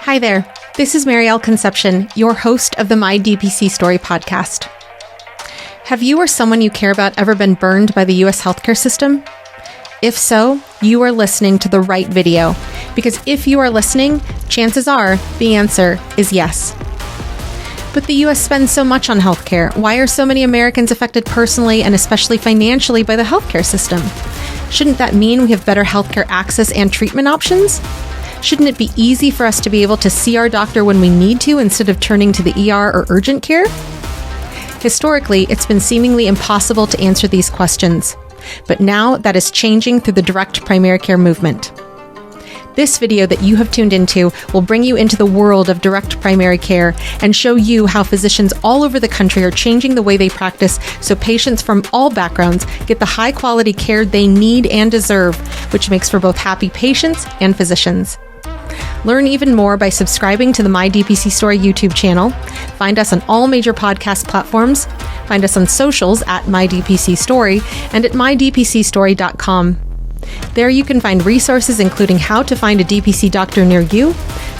Hi there, this is Marielle Conception, your host of the My DPC Story podcast. Have you or someone you care about ever been burned by the U.S. healthcare system? If so, you are listening to the right video, because if you are listening, chances are the answer is yes. But the U.S. spends so much on healthcare. Why are so many Americans affected personally and especially financially by the healthcare system? Shouldn't that mean we have better healthcare access and treatment options? Shouldn't it be easy for us to be able to see our doctor when we need to instead of turning to the ER or urgent care? Historically, it's been seemingly impossible to answer these questions. But now that is changing through the direct primary care movement. This video that you have tuned into will bring you into the world of direct primary care and show you how physicians all over the country are changing the way they practice so patients from all backgrounds get the high quality care they need and deserve, which makes for both happy patients and physicians. Learn even more by subscribing to the My DPC Story YouTube channel. Find us on all major podcast platforms. Find us on socials at My DPC Story and at mydpcstory.com. There you can find resources including how to find a DPC doctor near you,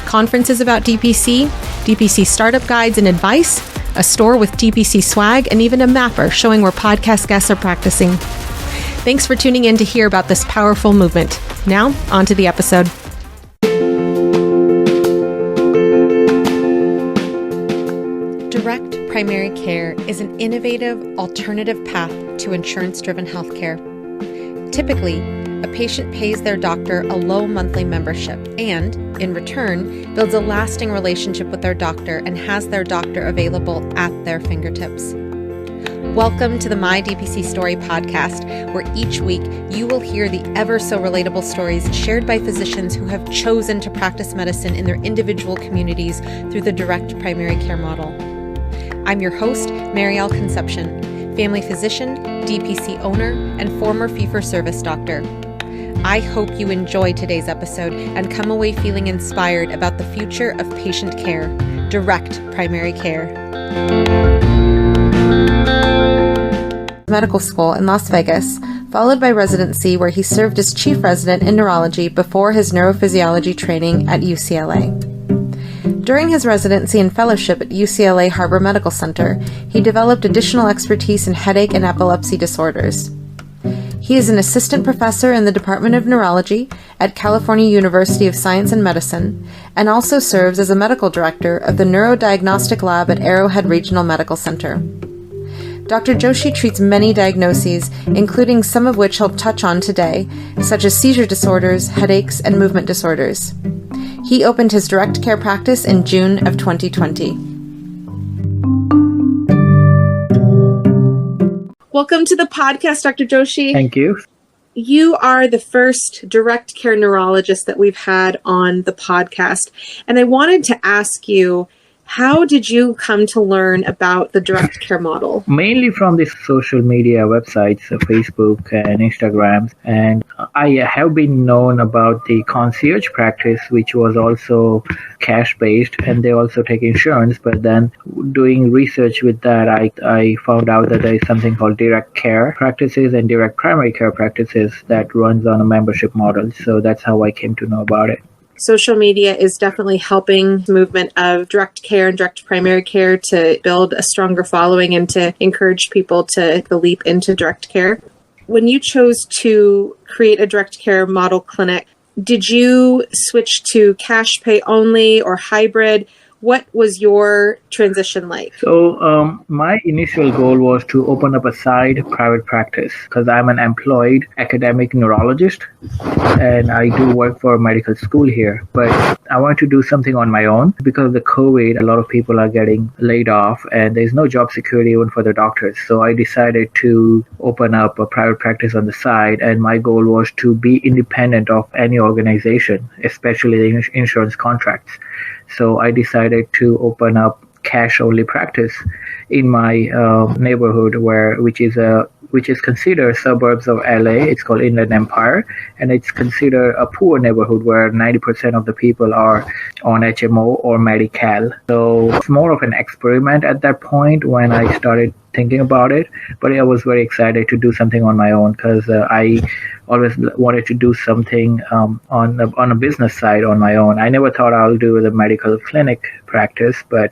conferences about DPC, DPC startup guides and advice, a store with DPC swag, and even a mapper showing where podcast guests are practicing. Thanks for tuning in to hear about this powerful movement. Now, on to the episode. Direct primary care is an innovative, alternative path to insurance-driven healthcare. Typically, a patient pays their doctor a low monthly membership and, in return, builds a lasting relationship with their doctor and has their doctor available at their fingertips. Welcome to the My DPC Story podcast, where each week you will hear the ever-so-relatable stories shared by physicians who have chosen to practice medicine in their individual communities through the direct primary care model. I'm your host, Marielle Conception, family physician, DPC owner, and former fee-for-service doctor. I hope you enjoy today's episode and come away feeling inspired about the future of patient care, direct primary care. Medical school in Las Vegas, followed by residency where he served as chief resident in neurology before his neurophysiology training at UCLA. During his residency and fellowship at UCLA Harbor Medical Center, he developed additional expertise in headache and epilepsy disorders. He is an assistant professor in the Department of Neurology at California University of Science and Medicine, and also serves as a medical director of the Neurodiagnostic Lab at Arrowhead Regional Medical Center. Dr. Joshi treats many diagnoses, including some of which he'll touch on today, such as seizure disorders, headaches, and movement disorders. He opened his direct care practice in June of 2020. Welcome to the podcast, Dr. Joshi. Thank you. You are the first direct care neurologist that we've had on the podcast. And I wanted to ask you, how did you come to learn about the direct care model? Mainly from the social media websites, Facebook and Instagram. And I have been known about the concierge practice, which was also cash-based, and they also take insurance. But then doing research with that, I found out that there is something called direct care practices and direct primary care practices that runs on a membership model. So that's how I came to know about it. Social media is definitely helping the movement of direct care and direct primary care to build a stronger following and to encourage people to leap into direct care. When you chose to create a direct care model clinic, did you switch to cash pay only or hybrid? What was your transition like? So my initial goal was to open up a side private practice because I'm an employed academic neurologist and I do work for a medical school here. But I want to do something on my own because of the COVID. A lot of people are getting laid off and there's no job security even for the doctors. So I decided to open up a private practice on the side, and my goal was to be independent of any organization, especially the insurance contracts. So I decided to open up cash-only practice in my neighborhood, which is a which is considered suburbs of LA. It's called Inland Empire, and it's considered a poor neighborhood where 90% of the people are on HMO or Medi-Cal. So it's more of an experiment at that point when I started thinking about it, but I was very excited to do something on my own because I always wanted to do something on a business side on my own. I never thought I'll do the medical clinic practice, but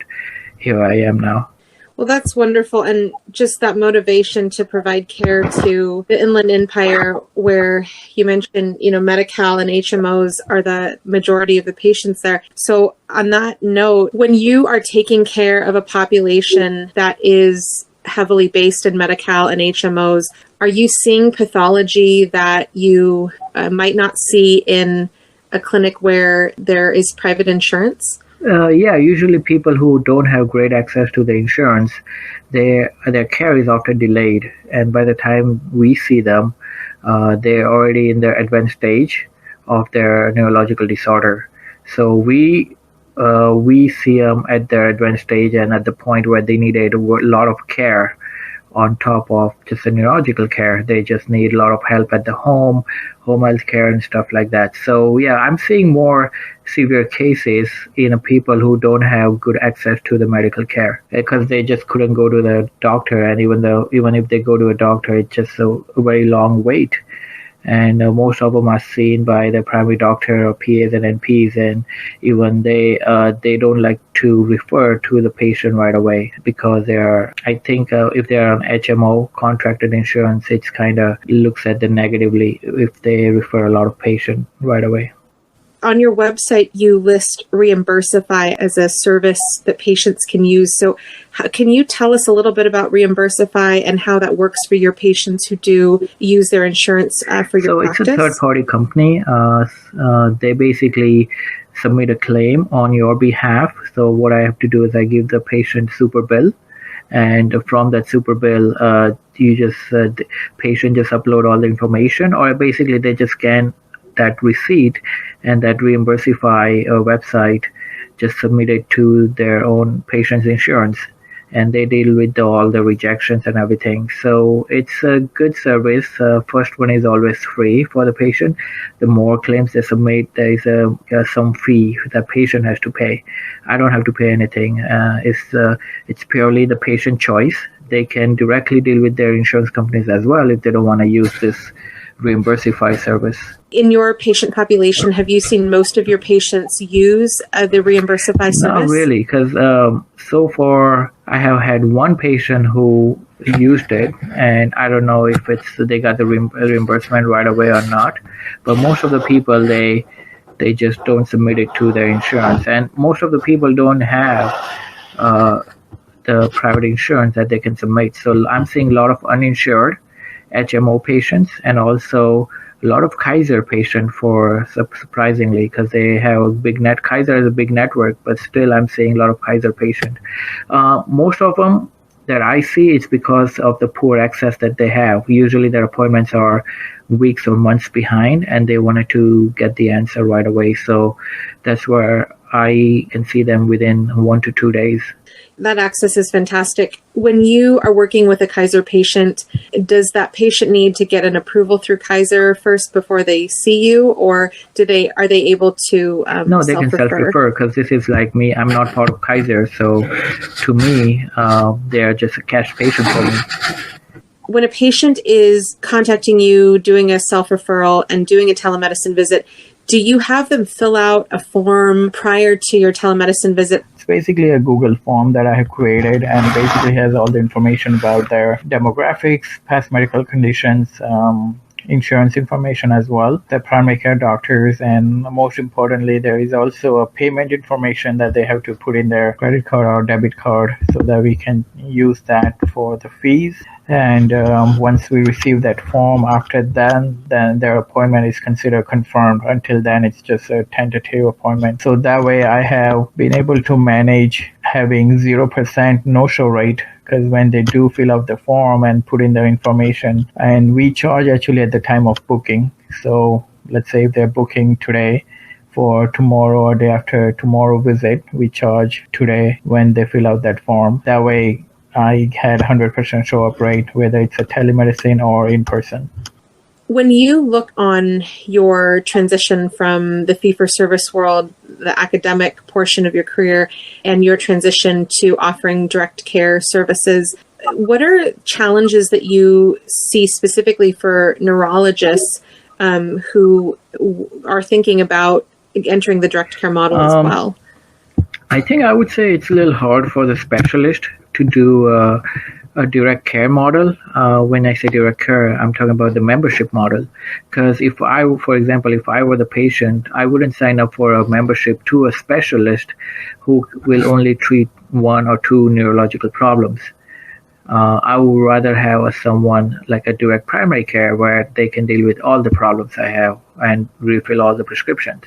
here I am now. Well, that's wonderful. And just that motivation to provide care to the Inland Empire, where you mentioned, Medi-Cal and HMOs are the majority of the patients there. So on that note, when you are taking care of a population that is heavily based in Medi-Cal and HMOs, are you seeing pathology that you might not see in a clinic where there is private insurance? Usually people who don't have great access to the insurance, their care is often delayed, and by the time we see them, they're already in their advanced stage of their neurological disorder. So we see them at their advanced stage and at the point where they need a lot of care on top of just the neurological care. They just need a lot of help at the home health care and stuff like that. So I'm seeing more severe cases in people who don't have good access to the medical care because they just couldn't go to the doctor, and even if they go to a doctor, it's just a very long wait. And most of them are seen by the primary doctor or PAs and NPs, and even they don't like to refer to the patient right away because if they're on HMO contracted insurance, it's kind of looks at them negatively if they refer a lot of patient right away. On your website, you list Reimbursify as a service that patients can use. So can you tell us a little bit about Reimbursify and how that works for your patients who do use their insurance for your practice? So it's a third-party company. They basically submit a claim on your behalf. So what I have to do is I give the patient super bill. And from that super bill, the patient just upload all the information, or basically they just scan that receipt, and that Reimbursify website just submit it to their own patient's insurance, and they deal with all the rejections and everything. So it's a good service. First one is always free for the patient. The more claims they submit, there is some fee that patient has to pay. I don't have to pay anything. It's purely the patient choice. They can directly deal with their insurance companies as well if they don't want to use this Reimbursify service. In your patient population, have you seen most of your patients use the Reimbursify service? Not really, because so far I have had one patient who used it, and I don't know if they got the reimbursement right away or not. But most of the people, they just don't submit it to their insurance, and most of the people don't have the private insurance that they can submit. So I'm seeing a lot of uninsured HMO patients, and also a lot of Kaiser patients, surprisingly, because they have a big net. Kaiser is a big network, but still I'm seeing a lot of Kaiser patients. Most of them that I see, it's because of the poor access that they have. Usually their appointments are weeks or months behind, and they wanted to get the answer right away. So that's where I can see them within 1 to 2 days. That access is fantastic. When you are working with a Kaiser patient, does that patient need to get an approval through Kaiser first before they see you, or are they able to No, they can self-refer, because this is like me. I'm not part of Kaiser, so to me, they are just a cash patient for me. When a patient is contacting you, doing a self-referral and doing a telemedicine visit, do you have them fill out a form prior to your telemedicine visit? It's basically a Google form that I have created, and basically has all the information about their demographics, past medical conditions, insurance information as well, the primary care doctors, and most importantly, there is also a payment information that they have to put in their credit card or debit card so that we can use that for the fees. And once we receive that form, after then their appointment is considered confirmed. Until then, it's just a tentative appointment. So that way I have been able to manage having 0% no-show rate, because when they do fill out the form and put in their information, and we charge actually at the time of booking. So let's say if they're booking today for tomorrow or day after tomorrow visit, we charge today when they fill out that form. That way I had 100% show up rate, whether it's a telemedicine or in person. When you look on your transition from the fee-for-service world, the academic portion of your career, and your transition to offering direct care services, what are challenges that you see specifically for neurologists who are thinking about entering the direct care model as well? I think I would say it's a little hard for the specialist to do a direct care model. When I say direct care, I'm talking about the membership model. Because for example, if I were the patient, I wouldn't sign up for a membership to a specialist who will only treat one or two neurological problems. I would rather have someone like a direct primary care where they can deal with all the problems I have and refill all the prescriptions,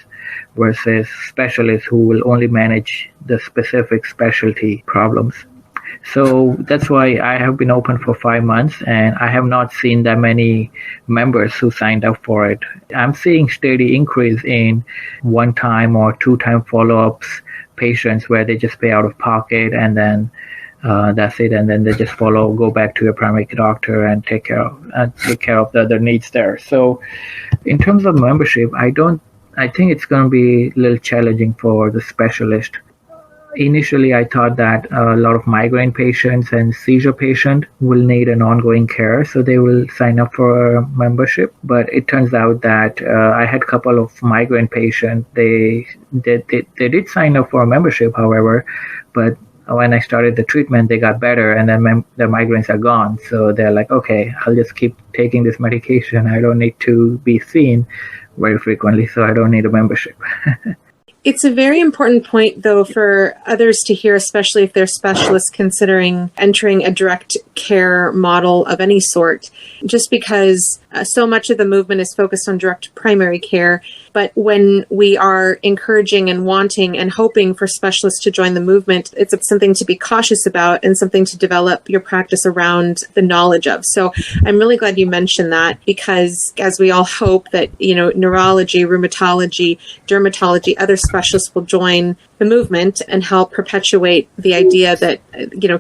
versus specialists who will only manage the specific specialty problems. So that's why I have been open for 5 months, and I have not seen that many members who signed up for it. I'm seeing steady increase in one-time or two-time follow-ups patients where they just pay out of pocket and then that's it, and then they just go back to your primary doctor and take care of the other needs there. So in terms of membership, I think it's going to be a little challenging for the specialist. Initially, I thought that a lot of migraine patients and seizure patients will need an ongoing care, so they will sign up for a membership. But it turns out that I had a couple of migraine patients. They did sign up for a membership, however, but when I started the treatment, they got better, and then their migraines are gone. So they're like, okay, I'll just keep taking this medication. I don't need to be seen very frequently, so I don't need a membership. It's a very important point, though, for others to hear, especially if they're specialists considering entering a direct care model of any sort, just because so much of the movement is focused on direct primary care. But when we are encouraging and wanting and hoping for specialists to join the movement, it's something to be cautious about and something to develop your practice around the knowledge of. So I'm really glad you mentioned that, because as we all hope that, neurology, rheumatology, dermatology, other specialists will join the movement and help perpetuate the idea that,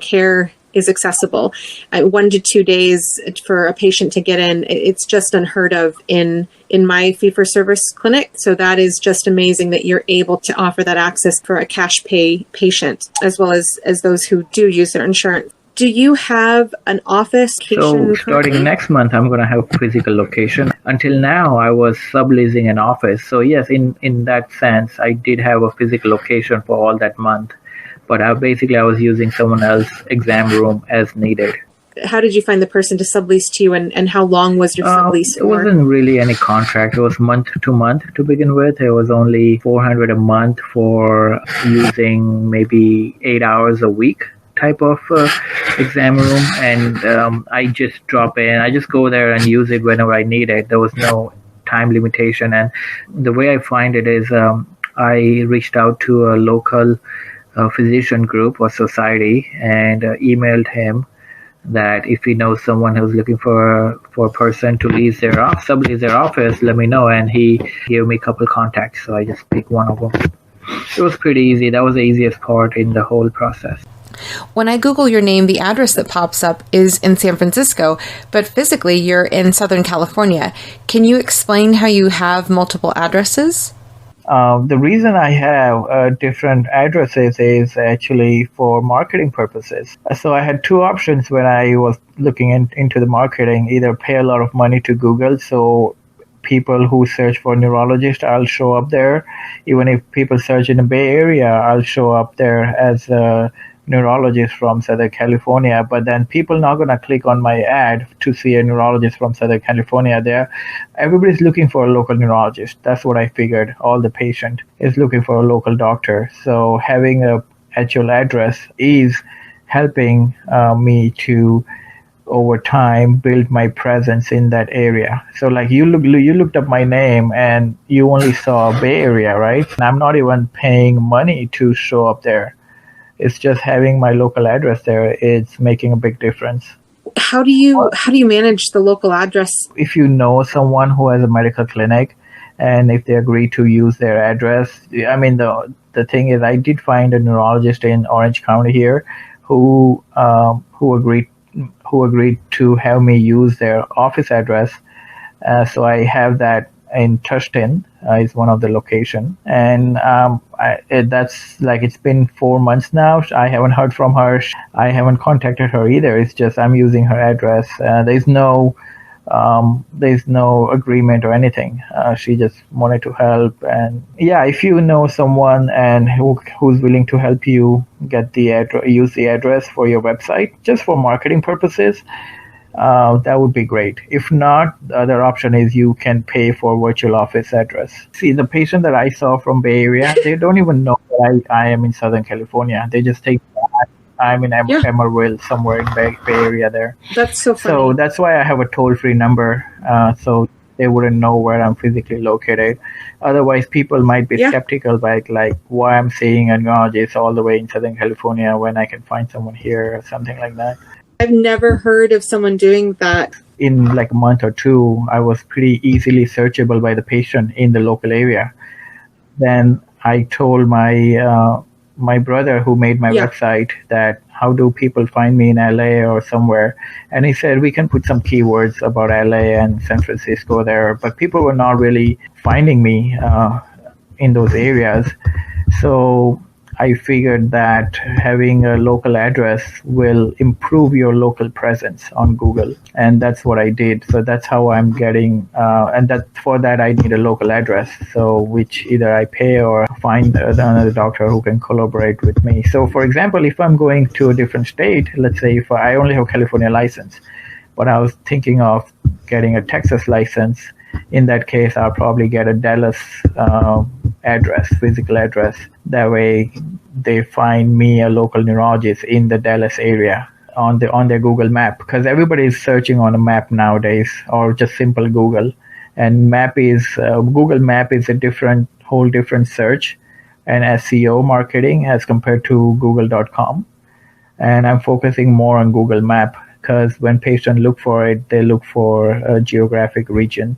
care is accessible. 1 to 2 days for a patient to get in, it's just unheard of in my fee-for-service clinic. So that is just amazing that you're able to offer that access for a cash pay patient, as well as those who do use their insurance. Do you have an office location? So starting next month, I'm going to have a physical location. Until now, I was subleasing an office. So yes, in that sense, I did have a physical location for all that month. But I was using someone else's exam room as needed. How did you find the person to sublease to you, and how long was your sublease for? It wasn't really any contract. It was month to month to begin with. It was only $400 a month for using maybe 8 hours a week type of exam room. And I just drop in. I just go there and use it whenever I need it. There was no time limitation. And the way I find it is I reached out to a local physician group or society and emailed him that if he knows someone who's looking for a person to sublease their office, let me know. And he gave me a couple contacts, so I just picked one of them. It was pretty easy. That was the easiest part in the whole process. When I Google your name, the address that pops up is in San Francisco, but physically you're in Southern California. Can you explain how you have multiple addresses? The reason I have different addresses is actually for marketing purposes. So I had two options when I was looking into the marketing: either pay a lot of money to Google, so people who search for neurologist, I'll show up there. Even if people search in the Bay Area, I'll show up there as a neurologist from Southern California. But then people not going to click on my ad to see a neurologist from Southern California. Everybody's looking for a local neurologist. That's what I figured. All the patient is looking for a local doctor. So having a actual address is helping me to, over time, build my presence in that area. So like you looked up my name and you only saw Bay Area, right? And I'm not even paying money to show up there. It's just having my local address there. It's making a big difference. How do you manage the local address? If you know someone who has a medical clinic, and if they agree to use their address, I mean, the thing is, I did find a neurologist in Orange County here who agreed to have me use their office address. So I have that in Tustin is one of the location, and that's like it's been 4 months now. I haven't heard from her. I haven't contacted her either. It's just I'm using her address. There's no agreement or anything. She just wanted to help, and yeah, if you know someone and who's willing to help you get the use the address for your website just for marketing purposes, that would be great. If not, the other option is you can pay for virtual office address. See, the patient that I saw from Bay Area, they don't even know that I am in Southern California. They just think I'm in Emerald, somewhere in Bay Area there. That's so funny. So that's why I have a toll-free number, so they wouldn't know where I'm physically located. Otherwise, people might be skeptical, like why I'm seeing a neurologist all the way in Southern California when I can find someone here or something like that. I've never heard of someone doing that. In like a month or two, I was pretty easily searchable by the patient in the local area. Then I told my brother who made my website that how do people find me in LA or somewhere, and he said we can put some keywords about LA and San Francisco there, but people were not really finding me in those areas. So I figured that having a local address will improve your local presence on Google, and that's what I did. So that's how I'm getting, and that for that I need a local address. So which either I pay or find another doctor who can collaborate with me. So for example, if I'm going to a different state, let's say if I only have a California license, but I was thinking of getting a Texas license. In that case, I'll probably get a Dallas physical address. That way, they find me a local neurologist in the Dallas area on their Google map, because everybody is searching on a map nowadays, or just simple Google. And Google Map is a whole different search and SEO marketing as compared to Google.com. And I'm focusing more on Google Map because when patients look for it, they look for a geographic region.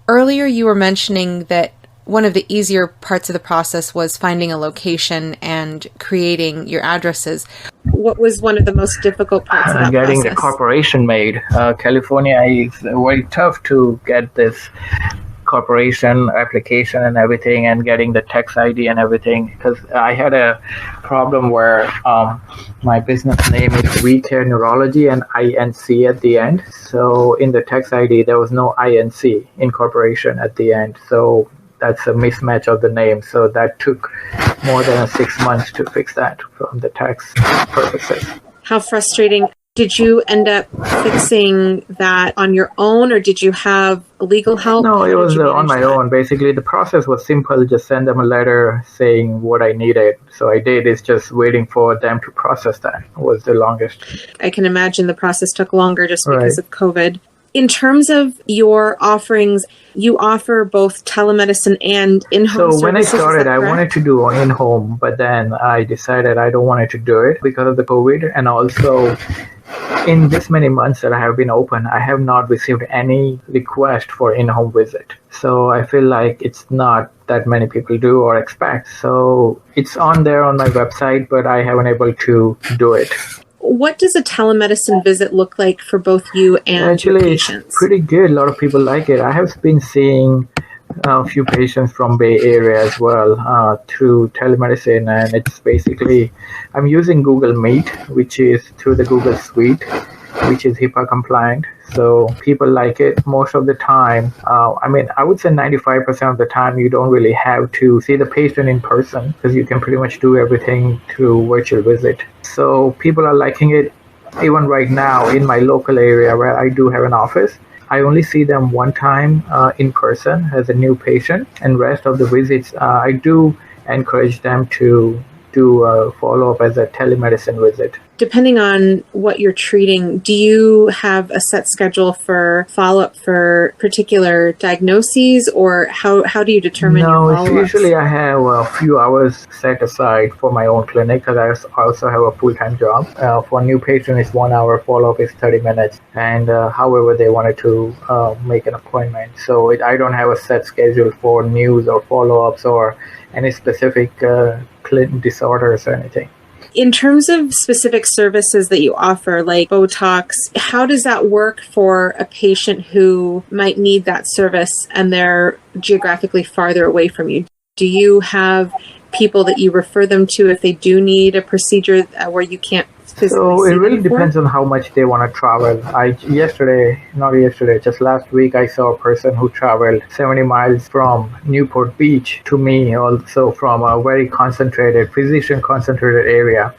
Earlier, you were mentioning that one of the easier parts of the process was finding a location and creating your addresses. What was one of the most difficult parts of that getting process? the corporation made. California is very tough to get this corporation application and everything, and getting the tax ID and everything, because I had a problem where my business name is We Care Neurology and INC at the end. So in the tax ID there was no INC incorporation at the end, so that's a mismatch of the name. So that took more than 6 months to fix that from the tax purposes. How frustrating. Did you end up fixing that on your own, or did you have legal help? No, it was on my own. Basically, the process was simple. Just send them a letter saying what I needed. So I did. It's just waiting for them to process that was the longest. I can imagine the process took longer just because of COVID. In terms of your offerings, you offer both telemedicine and in-home services. So when I started, I wanted to do in-home, but then I decided I don't want to do it because of the COVID. And also, in this many months that I have been open, I have not received any request for in-home visit. So I feel like it's not that many people do or expect. So it's on there on my website, but I haven't able to do it. What does a telemedicine visit look like for both you and your patients? It's pretty good. A lot of people like it. I have been seeing a few patients from Bay Area as well through telemedicine, and it's basically I'm using Google Meet, which is through the Google Suite, which is HIPAA compliant. So people like it most of the time. I would say 95% of the time you don't really have to see the patient in person because you can pretty much do everything through virtual visit. So people are liking it. Even right now in my local area where I do have an office, I only see them one time in person as a new patient, and rest of the visits I do encourage them to do a follow-up as a telemedicine visit. Depending on what you're treating, do you have a set schedule for follow-up for particular diagnoses, or how do you determine your follow-ups? No, usually I have a few hours set aside for my own clinic because I also have a full-time job. For a new patient, it's 1 hour, follow-up is 30 minutes, and however they wanted to make an appointment. So I don't have a set schedule for news or follow-ups or any specific disorders or anything. In terms of specific services that you offer, like Botox, how does that work for a patient who might need that service and they're geographically farther away from you? Do you have people that you refer them to if they do need a procedure where you can't physically So see it really them for? depends on how much they want to travel. Just last week, I saw a person who traveled 70 miles from Newport Beach to me, also from a very physician concentrated area,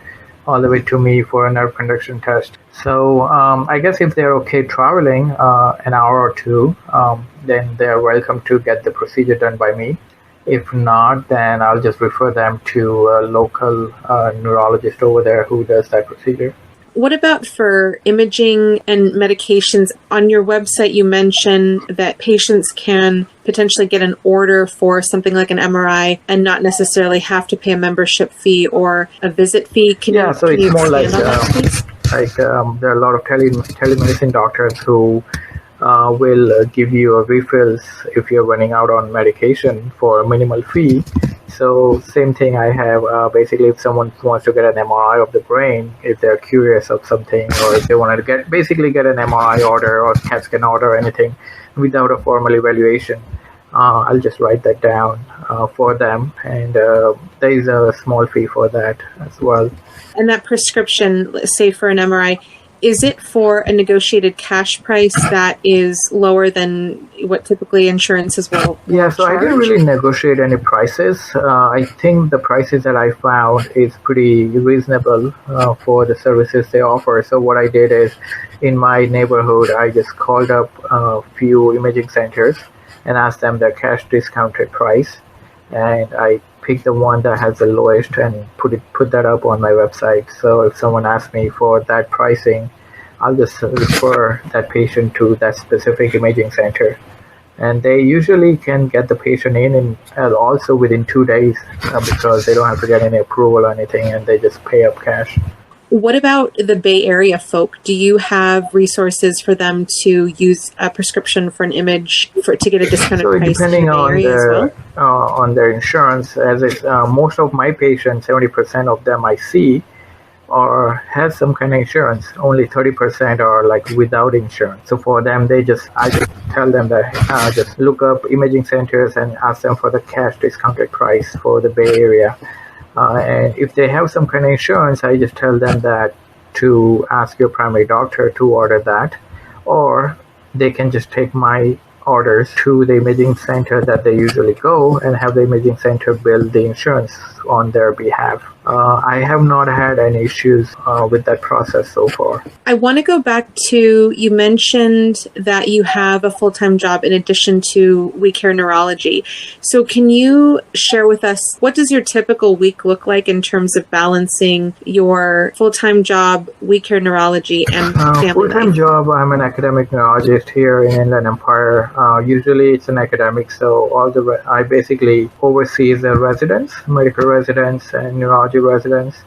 all the way to me for a nerve conduction test. So I guess if they're okay traveling an hour or two, then they're welcome to get the procedure done by me. If not, then I'll just refer them to a local neurologist over there who does that procedure. What about for imaging and medications? On your website, you mention that patients can potentially get an order for something like an MRI and not necessarily have to pay a membership fee or a visit fee. Can you More like expand on that, please? there are a lot of telemedicine doctors who will give you refills if you're running out on medication for a minimal fee. So same thing I have, basically if someone wants to get an MRI of the brain, if they're curious of something, or if they want to get an MRI order or CAT scan order or anything without a formal evaluation, I'll just write that down for them, and there is a small fee for that as well. And that prescription, say for an MRI, is it for a negotiated cash price that is lower than what typically insurances will Yeah, so charge? I didn't really negotiate any prices. I think the prices that I found is pretty reasonable for the services they offer. So what I did is, in my neighborhood, I just called up a few imaging centers and asked them their cash discounted price, and I picked the one that has the lowest and put that up on my website. So if someone asks me for that pricing, I'll just refer that patient to that specific imaging center, and they usually can get the patient in and also within 2 days because they don't have to get any approval or anything, and they just pay up cash. What about the Bay Area folk? Do you have resources for them to use a prescription for an image to get a discounted So price depending in the Bay on Area as well? on their insurance, as most of my patients, 70% of them I see or have some kind of insurance. Only 30% are like without insurance. So for them, I just tell them that just look up imaging centers and ask them for the cash discounted price for the Bay Area. And if they have some kind of insurance, I just tell them that to ask your primary doctor to order that, or they can just take my orders to the imaging center that they usually go and have the imaging center bill the insurance on their behalf. I have not had any issues with that process so far. I want to go back to, you mentioned that you have a full-time job in addition to We Care Neurology. So can you share with us, what does your typical week look like in terms of balancing your full-time job, We Care Neurology, and family full-time life? job, I'm an academic neurologist here in Inland Empire. Usually it's an academic, so I basically oversee the residents, medical residents and neurology residents.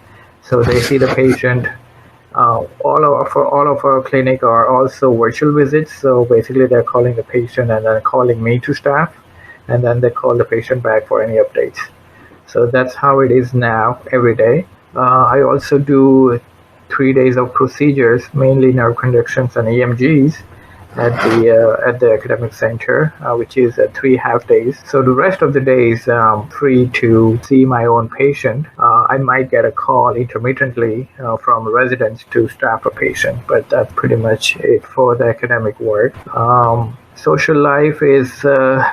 So they see the patient. All of our clinic are also virtual visits. So basically they're calling the patient and then calling me to staff, and then they call the patient back for any updates. So that's how it is now every day. I also do 3 days of procedures, mainly nerve conductions and EMGs at the academic center, which is 3 half days. So the rest of the days I'm free to see my own patient. I might get a call intermittently from residents to staff a patient, but that's pretty much it for the academic work. Social life is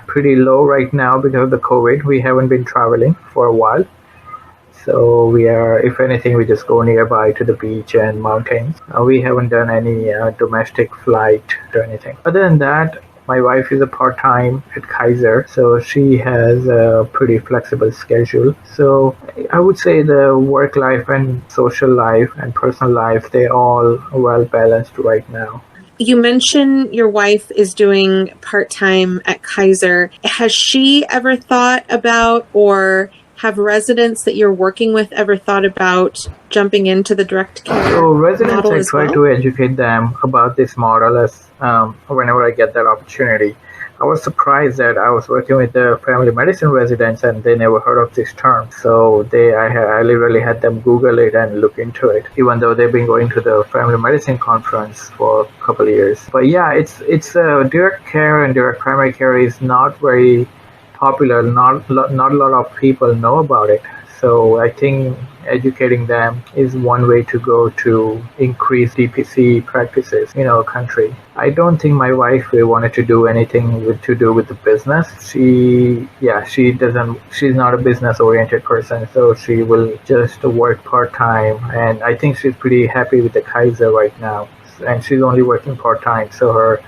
pretty low right now because of the COVID. We haven't been traveling for a while. So we are, if anything, we just go nearby to the beach and mountains. We haven't done any domestic flight or anything. Other than that, my wife is a part-time at Kaiser, so she has a pretty flexible schedule. So I would say the work life and social life and personal life, they're all well balanced right now. You mentioned your wife is doing part-time at Kaiser. Has she ever thought about, or have residents that you're working with ever thought about jumping into the direct care So residents, model I as try well? to educate them about this model as whenever I get that opportunity. I was surprised that I was working with the family medicine residents and they never heard of this term. So I literally had them Google it and look into it, even though they've been going to the family medicine conference for a couple of years. But yeah, it's direct care and direct primary care is not very popular. Not a lot of people know about it. So I think educating them is one way to go to increase DPC practices in our country. I don't think my wife wanted to do anything to do with the business. She's not a business oriented person, so she will just work part time. And I think she's pretty happy with the Kaiser right now. And she's only working part time, so her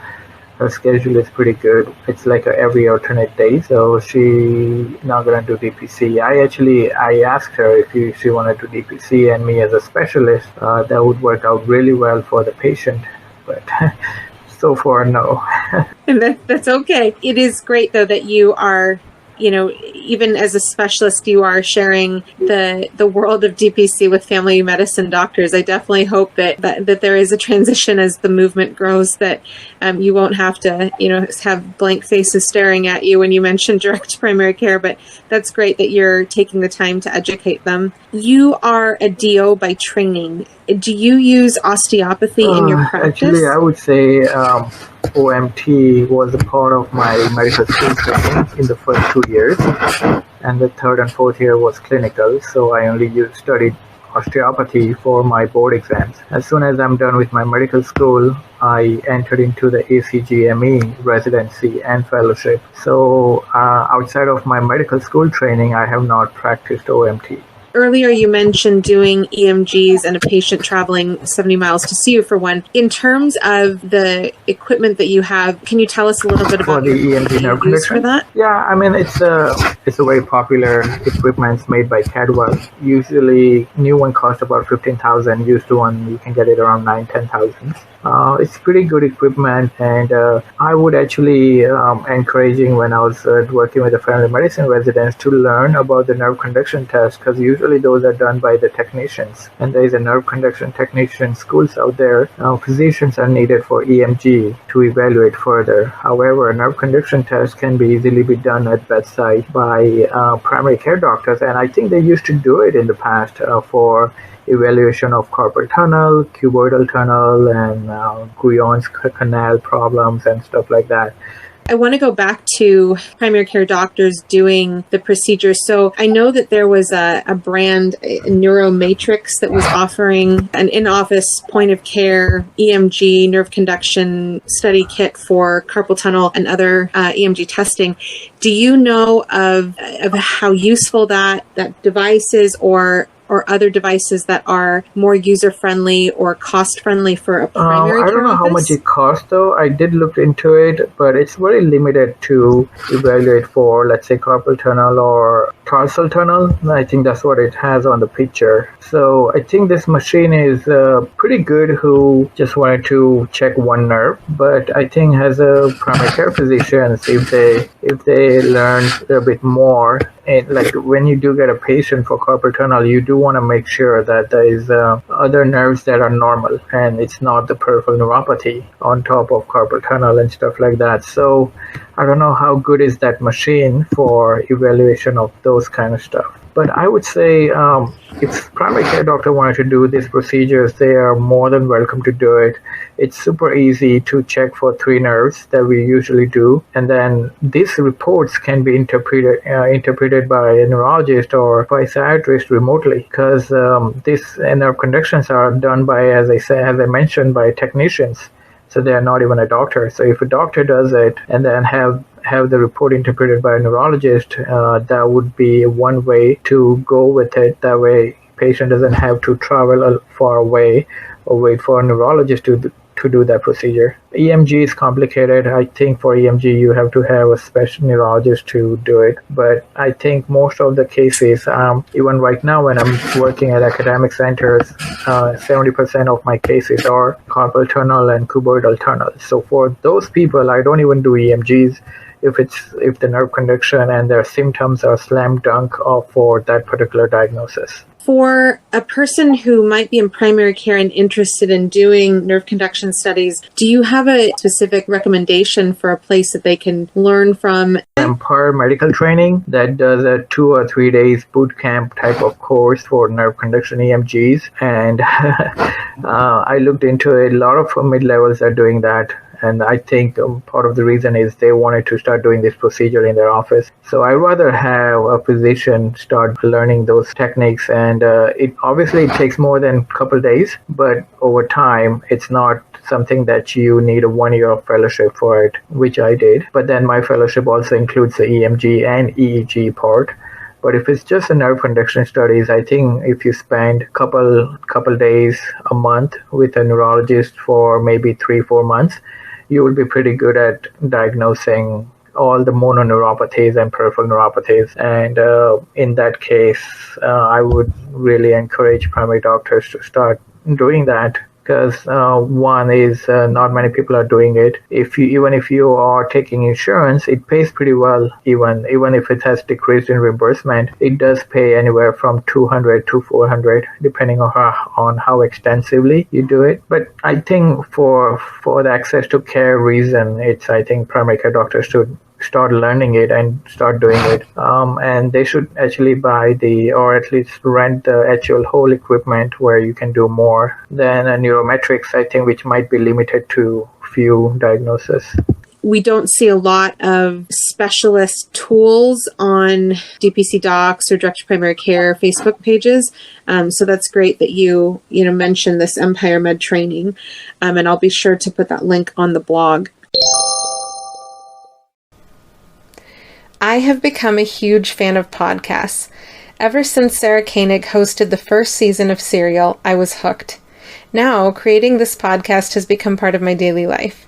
schedule is pretty good. It's like every alternate day, so she's not gonna do DPC. I asked her if she wanted to do DPC and me as a specialist. That would work out really well for the patient, but so far no. And that's okay. It is great though that you are, even as a specialist, you are sharing the world of DPC with family medicine doctors. I definitely hope that there is a transition as the movement grows, that you won't have to, have blank faces staring at you when you mention direct primary care, but that's great that you're taking the time to educate them. You are a DO by training. Do you use osteopathy in your practice? Actually, I would say OMT was a part of my medical school training in the first 2 years, and the third and fourth year was clinical, so I only studied osteopathy for my board exams. As soon as I'm done with my medical school, I entered into the ACGME residency and fellowship. So outside of my medical school training, I have not practiced OMT. Earlier, you mentioned doing EMGs and a patient traveling 70 miles to see you for one. In terms of the equipment that you have, can you tell us a little bit about the EMG nerve conduction for that? Yeah, I mean, it's a very popular equipment made by Cadwell. Usually, new one costs about $15,000. Used one, you can get it around $9,000-$10,000. It's pretty good equipment, and I would actually encouraging when I was working with the family medicine residents to learn about the nerve conduction test, because usually those are done by the technicians, and there is a nerve conduction technician schools out there. Physicians are needed for EMG to evaluate further. However, a nerve conduction test can be easily be done at bedside by primary care doctors, and I think they used to do it in the past for evaluation of carpal tunnel, cuboidal tunnel, and Guyon's canal problems and stuff like that. I want to go back to primary care doctors doing the procedure. So I know that there was a brand, Neuromatrix, that was offering an in-office point of care EMG nerve conduction study kit for carpal tunnel and other EMG testing. Do you know of how useful that device is, or other devices that are more user-friendly or cost-friendly for a primary care I don't know office? How much it costs, though. I did look into it, but it's very limited to evaluate for, let's say, carpal tunnel or tarsal tunnel. I think that's what it has on the picture. So I think this machine is pretty good who just wanted to check one nerve, but I think as a primary care physician, if they learn a bit more, and like when you do get a patient for carpal tunnel, you do want to make sure that there is other nerves that are normal, and it's not the peripheral neuropathy on top of carpal tunnel and stuff like that. So I don't know how good is that machine for evaluation of those kind of stuff. But I would say if primary care doctor wanted to do these procedures, they are more than welcome to do it. It's super easy to check for 3 nerves that we usually do. And then these reports can be interpreted by a neurologist or by a psychiatrist remotely, because these nerve conductions are done by, as I mentioned, by technicians. So they are not even a doctor. So if a doctor does it and then have the report interpreted by a neurologist, that would be one way to go with it. That way, patient doesn't have to travel far away or wait for a neurologist to do that procedure. EMG is complicated. I think for EMG, you have to have a special neurologist to do it. But I think most of the cases, even right now when I'm working at academic centers, 70% of my cases are carpal tunnel and cuboidal tunnel. So for those people, I don't even do EMGs if the nerve conduction and their symptoms are slam dunk for that particular diagnosis. For a person who might be in primary care and interested in doing nerve conduction studies, do you have a specific recommendation for a place that they can learn from? Empire Medical Training that does a 2 or 3 days boot camp type of course for nerve conduction EMGs, and I looked into it. A lot of mid-levels are doing that. And I think part of the reason is they wanted to start doing this procedure in their office. So I'd rather have a physician start learning those techniques. And it obviously it takes more than a couple days, but over time, it's not something that you need a 1 year of fellowship for it, which I did. But then my fellowship also includes the EMG and EEG part. But if it's just a nerve conduction studies, I think if you spend couple days, a month with a neurologist for maybe 3-4 months, you will be pretty good at diagnosing all the mononeuropathies and peripheral neuropathies. And in that case, I would really encourage primary doctors to start doing that. Because one is not many people are doing it. Even if you are taking insurance, it pays pretty well. Even if it has decreased in reimbursement, it does pay anywhere from $200 to $400, depending on how extensively you do it. But I think for the access to care reason, I think primary care doctors should start learning it and start doing it. And they should actually buy or at least rent the actual whole equipment where you can do more than a neurometrics, I think, which might be limited to few diagnoses. We don't see a lot of specialist tools on DPC Docs or Direct to Primary Care Facebook pages. So that's great that you mentioned this Empire Med training. And I'll be sure to put that link on the blog. I have become a huge fan of podcasts. Ever since Sarah Koenig hosted the first season of Serial, I was hooked. Now, creating this podcast has become part of my daily life.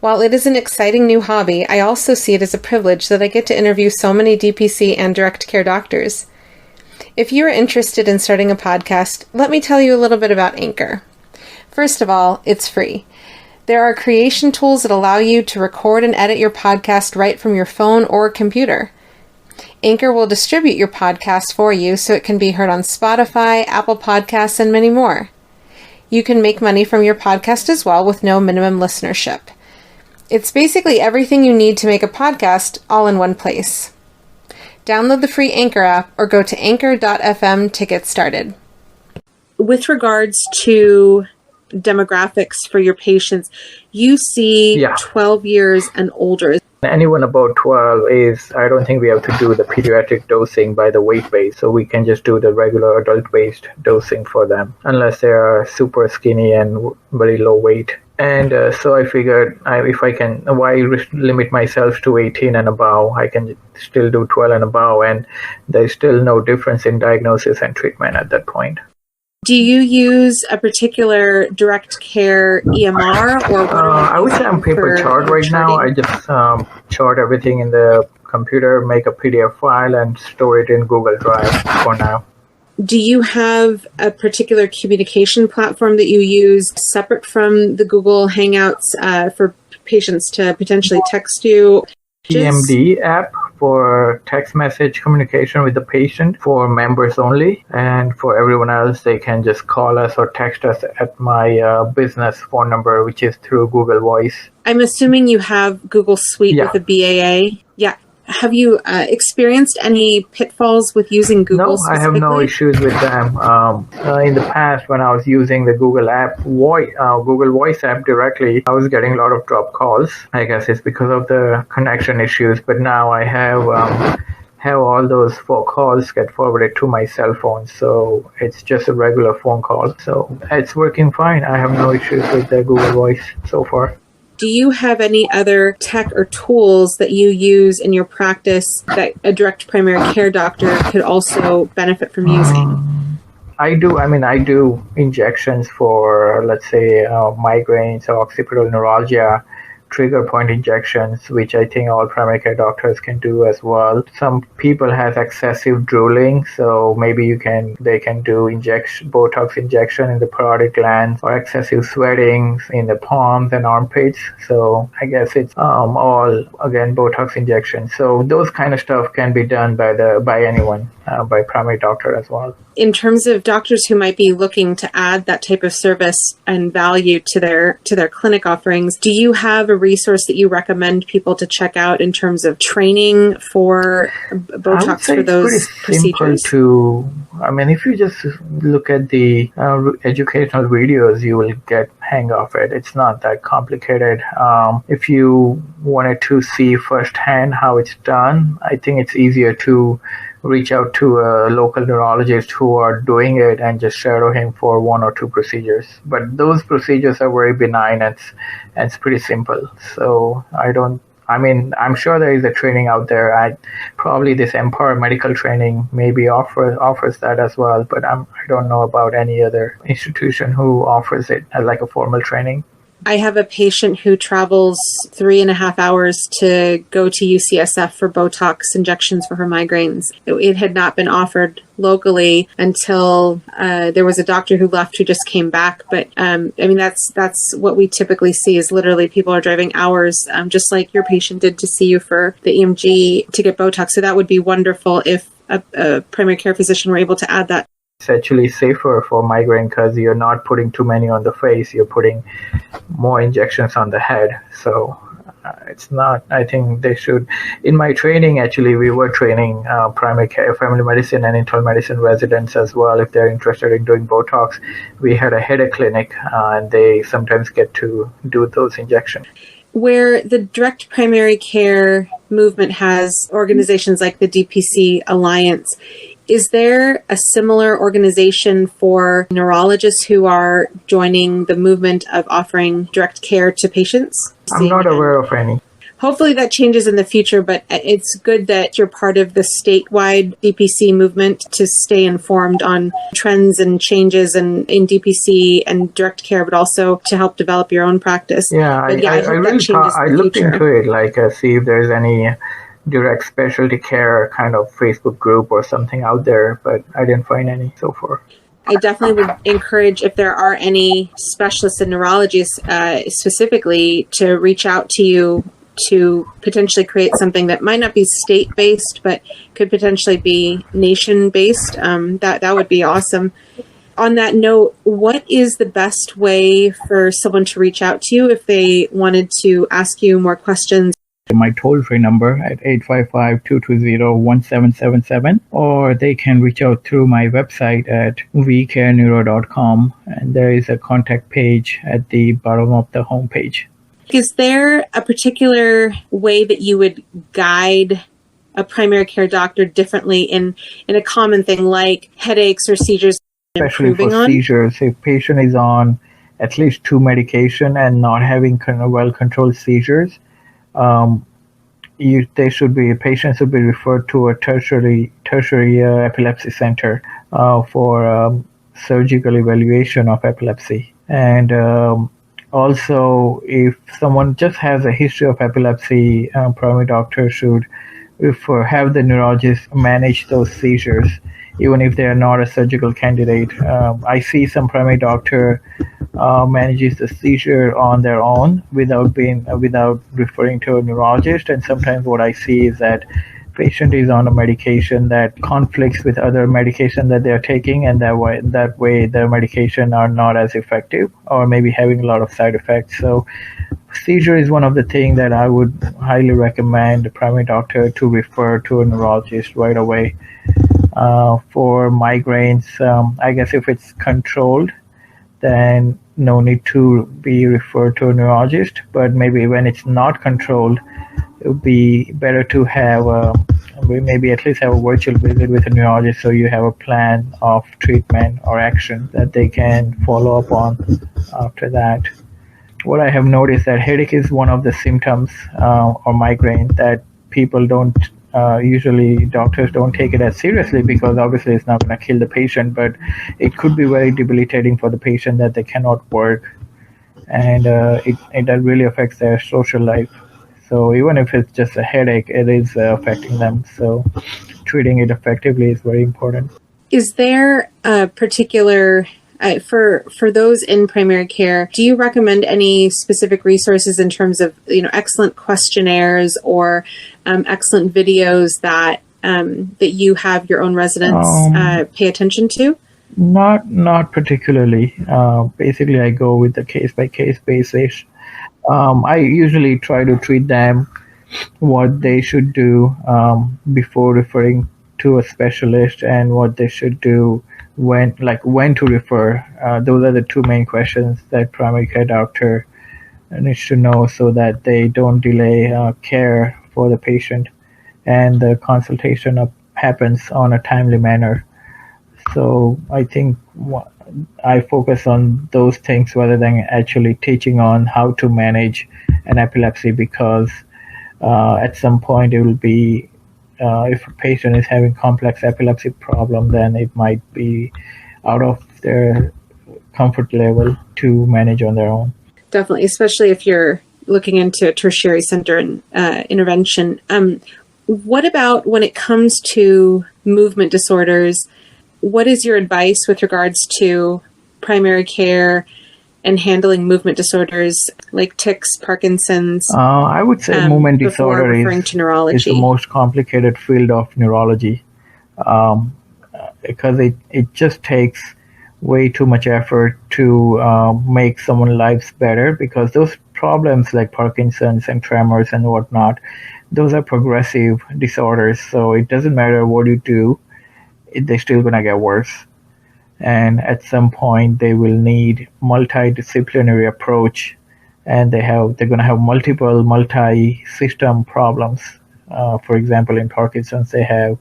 While it is an exciting new hobby, I also see it as a privilege that I get to interview so many DPC and direct care doctors. If you are interested in starting a podcast, let me tell you a little bit about Anchor. First of all, it's free. There are creation tools that allow you to record and edit your podcast right from your phone or computer. Anchor will distribute your podcast for you so it can be heard on Spotify, Apple Podcasts, and many more. You can make money from your podcast as well with no minimum listenership. It's basically everything you need to make a podcast all in one place. Download the free Anchor app or go to anchor.fm to get started. With regards to demographics for your patients, you see 12 years and older. Anyone about 12 I don't think we have to do the pediatric dosing by the weight base, so we can just do the regular adult-based dosing for them, unless they are super skinny and very low weight. And so I figured if I can, why limit myself to 18 and above? I can still do 12 and above, and there's still no difference in diagnosis and treatment at that point. Do you use a particular direct care EMR or? I would say I'm paper chart right now. I just chart everything in the computer, make a PDF file, and store it in Google Drive for now. Do you have a particular communication platform that you use separate from the Google Hangouts for patients to potentially text you? EMD app for text message communication with the patient for members only, and for everyone else they can just call us or text us at my business phone number, which is through Google Voice. I'm assuming you have Google Suite with a BAA. Yeah. Have you experienced any pitfalls with using Google? No, I have no issues with them. In the past, when I was using the Google Google Voice app directly, I was getting a lot of drop calls. I guess it's because of the connection issues. But now I have all those calls get forwarded to my cell phone, so it's just a regular phone call. So it's working fine. I have no issues with the Google Voice so far. Do you have any other tech or tools that you use in your practice that a direct primary care doctor could also benefit from using? I do injections for, let's say, migraines or occipital neuralgia, trigger point injections, which I think all primary care doctors can do as well. Some people have excessive drooling, so maybe they can do Botox injection in the parotid glands, or excessive sweating in the palms and armpits. So I guess it's all again Botox injection. So those kind of stuff can be done by anyone. by primary doctor as well. In terms of doctors who might be looking to add that type of service and value to their clinic offerings, do you have a resource that you recommend people to check out in terms of training for Botox for those procedures? If you just look at the educational videos, you will get hang of it. It's not that complicated. If you wanted to see firsthand how it's done, I think it's easier to reach out to a local neurologist who are doing it and just shadow him for 1 or 2 procedures. But those procedures are very benign and it's pretty simple. So I'm sure there is a training out there. Probably this Empower Medical Training maybe offers that as well, but I don't know about any other institution who offers it as like a formal training. I have a patient who travels 3.5 hours to go to UCSF for Botox injections for her migraines. It had not been offered locally until there was a doctor who left who just came back. But that's what we typically see is literally people are driving hours, just like your patient did to see you for the EMG to get Botox. So that would be wonderful if a primary care physician were able to add that. It's actually safer for migraine because you're not putting too many on the face, you're putting more injections on the head. So it's not, I think they should. In my training, actually, we were training primary care, family medicine and internal medicine residents as well. If they're interested in doing Botox, we had a headache clinic and they sometimes get to do those injections. Where the direct primary care movement has organizations like the DPC Alliance, is there a similar organization for neurologists who are joining the movement of offering direct care to patients? I'm not aware of any. Hopefully that changes in the future, but it's good that you're part of the statewide DPC movement to stay informed on trends and changes in DPC and direct care, but also to help develop your own practice. I looked into it, see if there's any direct specialty care kind of Facebook group or something out there, but I didn't find any so far. I definitely would encourage, if there are any specialists in neurology specifically, to reach out to you to potentially create something that might not be state-based, but could potentially be nation-based. That would be awesome. On that note, what is the best way for someone to reach out to you if they wanted to ask you more questions? My toll-free number at 855-220-1777, or they can reach out through my website at wecareneuro.com, and there is a contact page at the bottom of the homepage. Is there a particular way that you would guide a primary care doctor differently in a common thing like headaches or seizures? Especially for seizures, if patient is on at least 2 medication and not having well-controlled seizures, patients should be referred to a tertiary epilepsy center for surgical evaluation of epilepsy. And also, if someone just has a history of epilepsy, primary doctor should have the neurologist manage those seizures, even if they are not a surgical candidate. I see some primary doctor manages the seizure on their own without referring to a neurologist. And sometimes what I see is that patient is on a medication that conflicts with other medication that they're taking, and that way their medication are not as effective or maybe having a lot of side effects. So seizure is one of the things that I would highly recommend the primary doctor to refer to a neurologist right away. For migraines, I guess if it's controlled, then no need to be referred to a neurologist. But maybe when it's not controlled, it would be better to have maybe at least have a virtual visit with a neurologist, so you have a plan of treatment or action that they can follow up on after that. What I have noticed that headache is one of the symptoms or migraine that people don't usually doctors don't take it as seriously, because obviously it's not going to kill the patient, but it could be very debilitating for the patient that they cannot work, and it really affects their social life. So even if it's just a headache, it is affecting them. So treating it effectively is very important. Is there a particular, for those in primary care, do you recommend any specific resources in terms of, excellent questionnaires or excellent videos that that you have your own residents pay attention to? Not particularly. Basically, I go with the case-by-case basis. I usually try to treat them what they should do before referring to a specialist, and what they should do when to refer. Those are the two main questions that primary care doctor needs to know, so that they don't delay care for the patient, and the consultation happens on a timely manner. So I think I focus on those things rather than actually teaching on how to manage an epilepsy, because at some point it will be, if a patient is having complex epilepsy problem, then it might be out of their comfort level to manage on their own. Definitely, especially if you're looking into a tertiary center and intervention. What about when it comes to movement disorders? What is your advice with regards to primary care and handling movement disorders like tics, Parkinson's? I would say movement disorder is the most complicated field of neurology, because it just takes way too much effort to make someone's lives better, because those problems like Parkinson's and tremors and whatnot, those are progressive disorders. So it doesn't matter what you do, they're still going to get worse. And at some point they will need multidisciplinary approach, and they're going to have multiple multi-system problems. For example, in Parkinson's, they have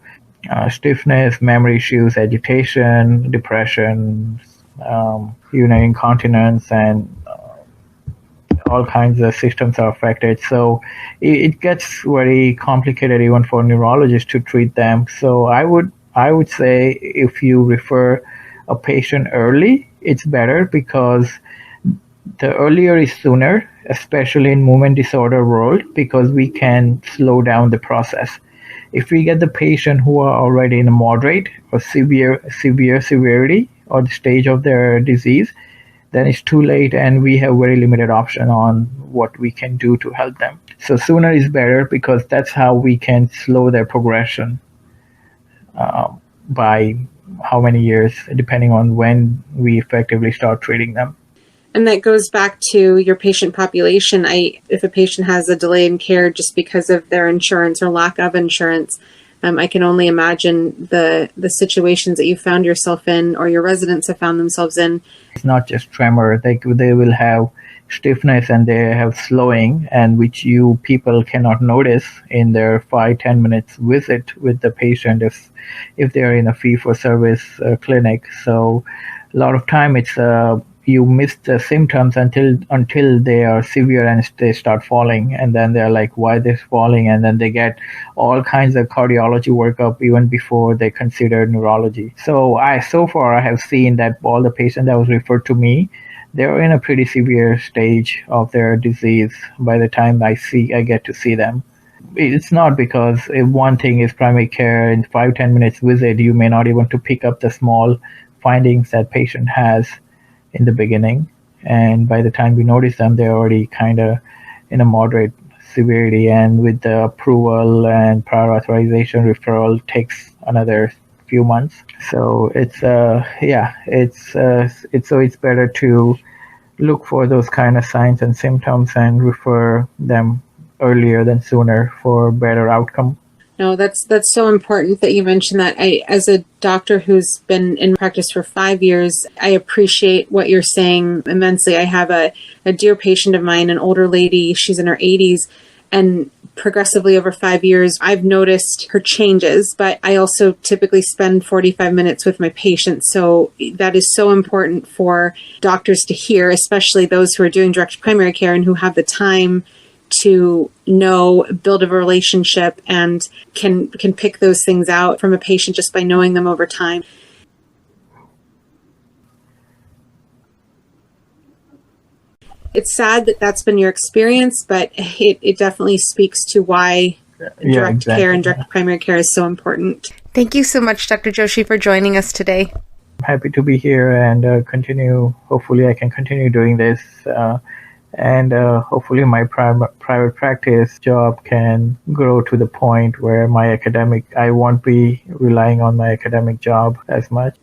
stiffness, memory issues, agitation, depression, urinary incontinence, and all kinds of systems are affected. So it gets very complicated even for neurologists to treat them. So I would say if you refer a patient early, it's better, because the earlier is sooner, especially in movement disorder world, because we can slow down the process. If we get the patient who are already in a moderate or severe severity or the stage of their disease, then it's too late, and we have very limited option on what we can do to help them. So sooner is better, because that's how we can slow their progression by how many years, depending on when we effectively start treating them. And that goes back to your patient population. If a patient has a delay in care just because of their insurance or lack of insurance, I can only imagine the situations that you found yourself in, or your residents have found themselves in. It's not just tremor. They will have stiffness, and they have slowing, and which you people cannot notice in their 5-10 minutes visit with the patient if they are in a fee-for-service clinic. So a lot of time it's you miss the symptoms until they are severe and they start falling, and then they're like, why they're falling? And then they get all kinds of cardiology workup even before they consider neurology. So far I have seen that all the patients that was referred to me, they're in a pretty severe stage of their disease by the time I get to see them. It's not because if one thing is primary care, in 5-10 minutes visit, you may not even to pick up the small findings that patient has in the beginning. And by the time we notice them, they're already kind of in a moderate severity. And with the approval and prior authorization, referral takes another few months. So it's better to look for those kind of signs and symptoms and refer them earlier than sooner for better outcome. No, that's so important that you mentioned that. As a doctor who's been in practice for 5 years, I appreciate what you're saying immensely. I have a dear patient of mine, an older lady. She's in her 80s, and progressively over 5 years, I've noticed her changes, but I also typically spend 45 minutes with my patients. So that is so important for doctors to hear, especially those who are doing direct primary care and who have the time to know, build a relationship, and can pick those things out from a patient just by knowing them over time. It's sad that that's been your experience, but it definitely speaks to why direct care and direct primary care is so important. Thank you so much, Dr. Joshi, for joining us today. I'm happy to be here and continue. Hopefully I can continue doing this And hopefully my private practice job can grow to the point where I won't be relying on my academic job as much.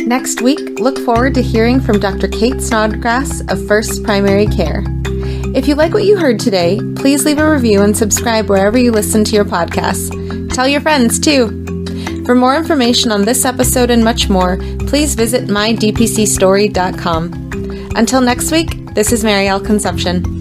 Next week, look forward to hearing from Dr. Kate Snodgrass of First Primary Care. If you like what you heard today, please leave a review and subscribe wherever you listen to your podcasts. Tell your friends, too. For more information on this episode and much more, please visit mydpcstory.com. Until next week, this is Marielle Concepcion.